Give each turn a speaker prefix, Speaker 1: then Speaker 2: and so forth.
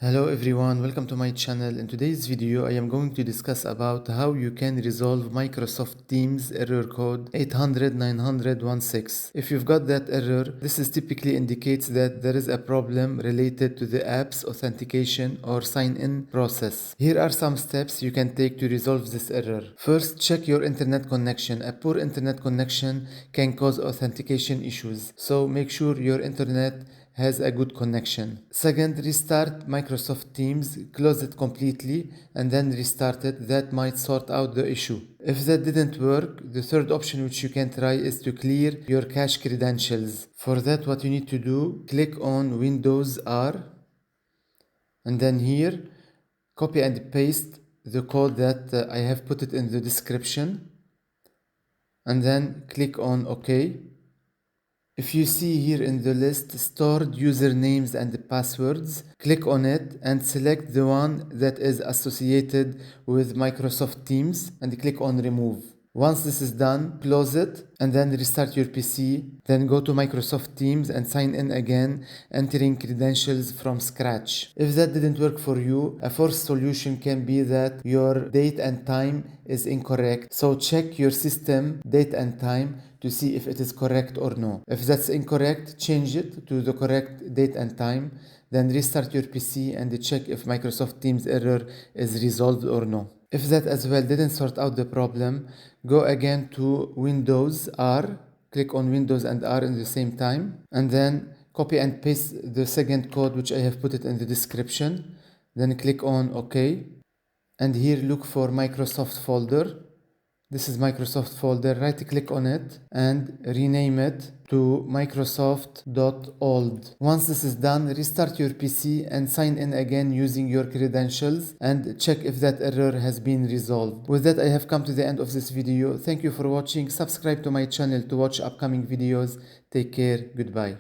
Speaker 1: Hello everyone, welcome to my channel. In today's video, I am going to discuss about how you can resolve Microsoft Teams error code 800-900-16. If you've got that error, this is typically indicates that there is a problem related to the app's authentication or sign-in process. Here are some steps you can take to resolve this error. First, check your internet connection. A poor internet connection can cause authentication issues, so make sure your internet has a good connection. Second, restart Microsoft Teams, close it completely and then restart it. That might sort out the issue. If that didn't work, the third option which you can try is to clear your cache credentials. For that, what you need to do, click on Windows R and then here copy and paste the code that I have put it in the description and then click on OK. If you see here in the list stored usernames and passwords, click on it and select the one that is associated with Microsoft Teams and click on remove. Once this is done, close it and then restart your PC. Then go to Microsoft Teams and sign in again, entering credentials from scratch. If that didn't work for you, a fourth solution can be that your date and time is incorrect. So check your system date and time to see if it is correct or no. If that's incorrect, change it to the correct date and time. Then restart your PC and check if Microsoft Teams error is resolved or no. If that as well didn't sort out the problem, go again to Windows R, click on Windows and R in the same time, and then copy and paste the second code which I have put it in the description. Then click on OK. And here look for Microsoft folder. This is Microsoft folder. Right click on it and rename it to Microsoft.old. Once this is done, restart your PC and sign in again using your credentials and check if that error has been resolved. With that, I have come to the end of this video. Thank you for watching. Subscribe to my channel to watch upcoming videos. Take care. Goodbye.